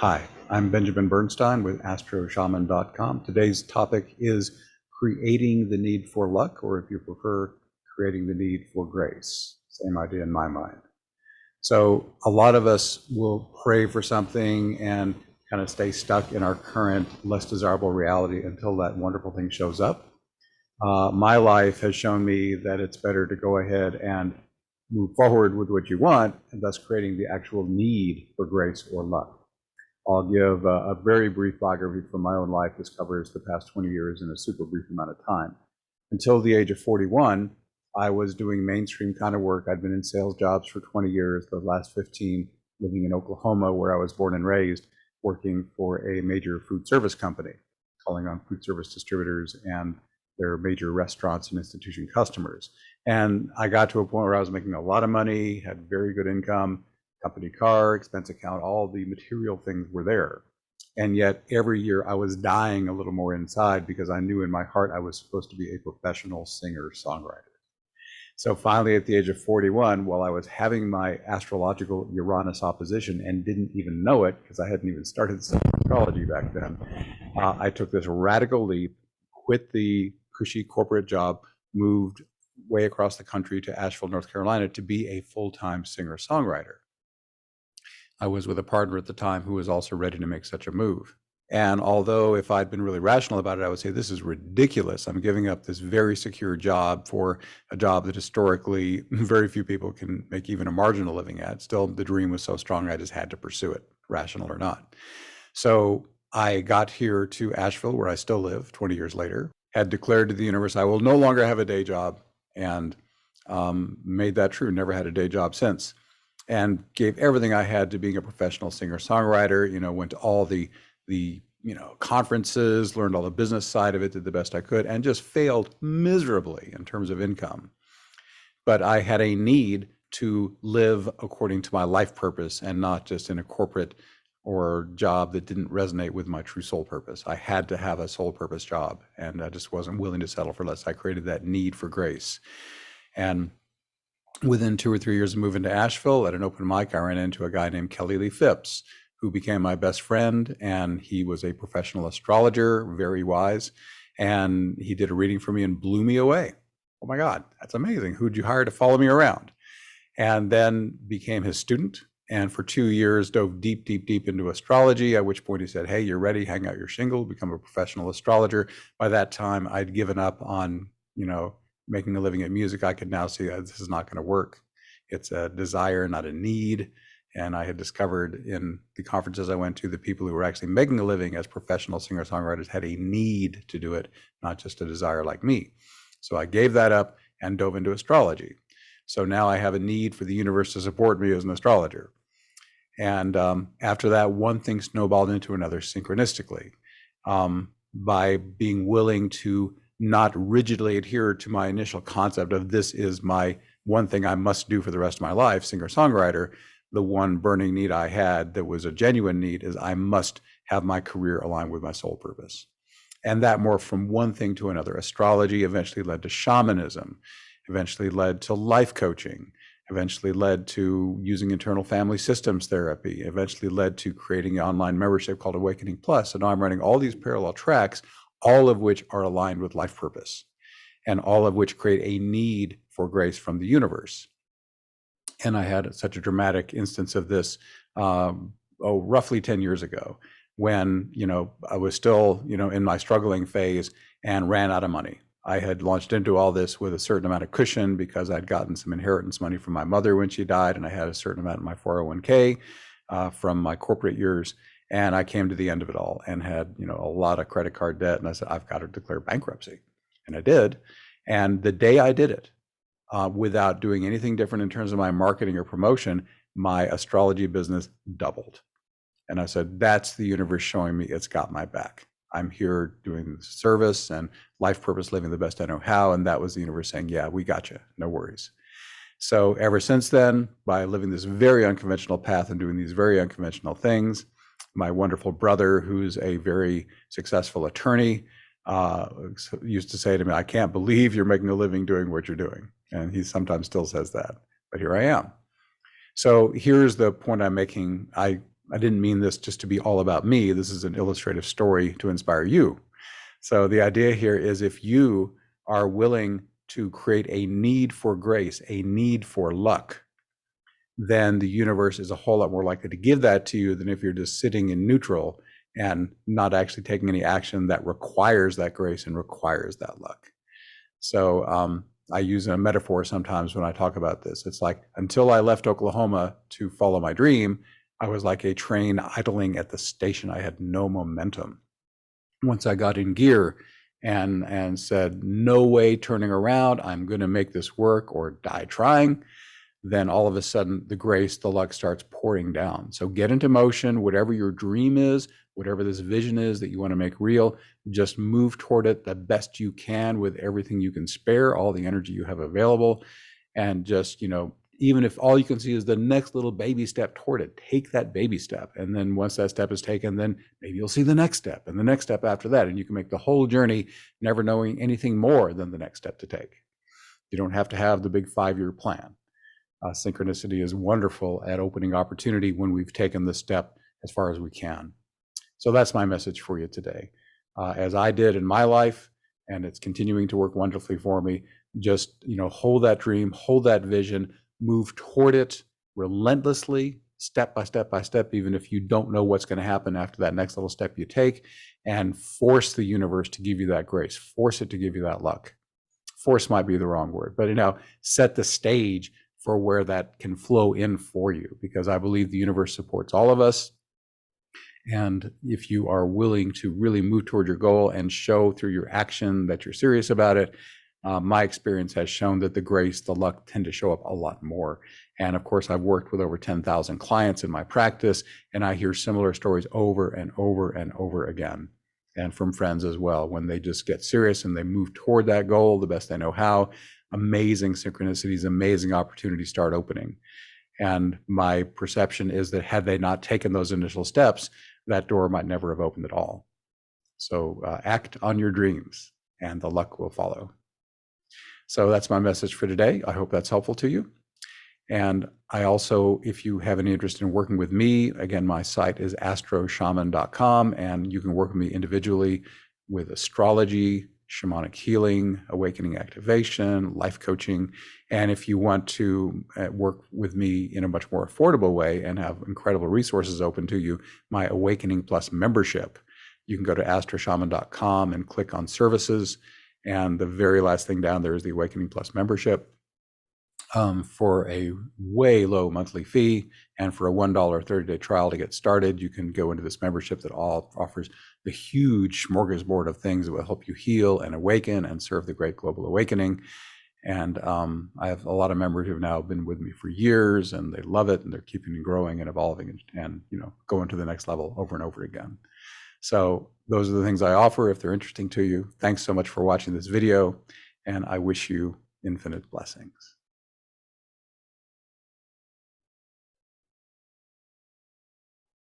Hi, I'm Benjamin Bernstein with astroshaman.com. Today's topic is creating the need for luck, or if you prefer, creating the need for grace. Same idea in my mind. So a lot of us will pray for something and kind of stay stuck in our current less desirable reality until that wonderful thing shows up. My life has shown me that it's better to go ahead and move forward with what you want, and thus creating the actual need for grace or luck. I'll give a very brief biography from my own life. This covers the past 20 years in a super brief amount of time. Until the age of 41, I was doing mainstream kind of work. I'd been in sales jobs for 20 years, the last 15 living in Oklahoma, where I was born and raised, working for a major food service company, calling on food service distributors and their major restaurants and institution customers. And I got to a point where I was making a lot of money, had very good income, company car, expense account, all the material things were there. And yet every year I was dying a little more inside because I knew in my heart I was supposed to be a professional singer-songwriter. So finally at the age of 41, while I was having my astrological Uranus opposition and didn't even know it because I hadn't even started astrology back then, I took this radical leap, quit the cushy corporate job, moved way across the country to Asheville, North Carolina to be a full-time singer-songwriter. I was with a partner at the time who was also ready to make such a move. And although if I'd been really rational about it, I would say, this is ridiculous. I'm giving up this very secure job for a job that historically very few people can make even a marginal living at. Still, the dream was so strong, I just had to pursue it, rational or not. So I got here to Asheville, where I still live 20 years later, had declared to the universe, I will no longer have a day job, and made that true, never had a day job since. And gave everything I had to being a professional singer-songwriter, went to all the conferences, learned all the business side of it, did the best I could, and just failed miserably in terms of income. But I had a need to live according to my life purpose and not just in a corporate or job that didn't resonate with my true soul purpose. I had to have a soul purpose job, and I just wasn't willing to settle for less. I created that need for grace. And within 2 or 3 years of moving to Asheville, at an open mic, I ran into a guy named Kelly Lee Phipps, who became my best friend, and he was a professional astrologer, very wise, and he did a reading for me and blew me away. Oh my God, that's amazing. Who'd you hire to follow me around? And then became his student, and for 2 years dove deep, deep, deep into astrology, at which point he said, hey, you're ready, hang out your shingle, become a professional astrologer. By that time, I'd given up on, making a living at music. I could now see that this is not going to work. It's a desire, not a need. And I had discovered in the conferences I went to, the people who were actually making a living as professional singer-songwriters had a need to do it, not just a desire like me. So I gave that up and dove into astrology. So now I have a need for the universe to support me as an astrologer. And after that, one thing snowballed into another synchronistically. By being willing to not rigidly adhere to my initial concept of this is my one thing I must do for the rest of my life, singer-songwriter, the one burning need I had that was a genuine need is I must have my career aligned with my soul purpose. And that morphed from one thing to another. Astrology eventually led to shamanism, eventually led to life coaching, eventually led to using internal family systems therapy, eventually led to creating an online membership called Awakening Plus. And now I'm running all these parallel tracks, all of which are aligned with life purpose, and all of which create a need for grace from the universe. And I had such a dramatic instance of this, roughly 10 years ago, when, I was still, in my struggling phase and ran out of money. I had launched into all this with a certain amount of cushion because I'd gotten some inheritance money from my mother when she died, and I had a certain amount in my 401k from my corporate years. And I came to the end of it all and had, a lot of credit card debt. And I said, I've got to declare bankruptcy. And I did. And the day I did it, without doing anything different in terms of my marketing or promotion, my astrology business doubled. And I said, that's the universe showing me it's got my back. I'm here doing service and life purpose, living the best I know how. And that was the universe saying, yeah, we got you. No worries. So ever since then, by living this very unconventional path and doing these very unconventional things, my wonderful brother, who's a very successful attorney, used to say to me, I can't believe you're making a living doing what you're doing. And he sometimes still says that, but here I am. So here's the point I'm making. I I didn't mean this just to be all about me. This is an illustrative story to inspire you. So the idea here is if you are willing to create a need for grace, a need for luck, then the universe is a whole lot more likely to give that to you than if you're just sitting in neutral and not actually taking any action that requires that grace and requires that luck. So I use a metaphor sometimes when I talk about this. It's like until I left Oklahoma to follow my dream, I was like a train idling at the station. I had no momentum. Once I got in gear and said, no way turning around, I'm going to make this work or die trying, then all of a sudden the grace, the luck starts pouring down. So get into motion, whatever your dream is, whatever this vision is that you want to make real, just move toward it the best you can with everything you can spare, all the energy you have available. And just, even if all you can see is the next little baby step toward it, take that baby step. And then once that step is taken, then maybe you'll see the next step and the next step after that. And you can make the whole journey never knowing anything more than the next step to take. You don't have to have the big 5-year plan. Synchronicity is wonderful at opening opportunity when we've taken the step as far as we can. So that's my message for you today. As I did in my life, and it's continuing to work wonderfully for me, just hold that dream, hold that vision, move toward it relentlessly, step by step by step, even if you don't know what's going to happen after that next little step you take, and force the universe to give you that grace, force it to give you that luck. Force might be the wrong word, but set the stage for where that can flow in for you, because I believe the universe supports all of us. And if you are willing to really move toward your goal and show through your action that you're serious about it, my experience has shown that the grace, the luck tend to show up a lot more. And of course, I've worked with over 10,000 clients in my practice, and I hear similar stories over and over and over again. And from friends as well, when they just get serious and they move toward that goal the best they know how, amazing synchronicities, amazing opportunities start opening. And my perception is that had they not taken those initial steps, that door might never have opened at all. So act on your dreams and the luck will follow. So that's my message for today. I hope that's helpful to you. And I also, if you have any interest in working with me, again, my site is astroshaman.com, and you can work with me individually with astrology, shamanic healing, awakening activation, life coaching. And if you want to work with me in a much more affordable way and have incredible resources open to you, my Awakening Plus membership, you can go to astroshaman.com and click on services. And the very last thing down there is the Awakening Plus membership. For a way low monthly fee and for a $1 30-day trial to get started, you can go into this membership that offers the huge smorgasbord of things that will help you heal and awaken and serve the great global awakening. And I have a lot of members who have now been with me for years, and they love it, and they're keeping growing and evolving and going to the next level over and over again. So those are the things I offer if they're interesting to you. Thanks so much for watching this video, and I wish you infinite blessings.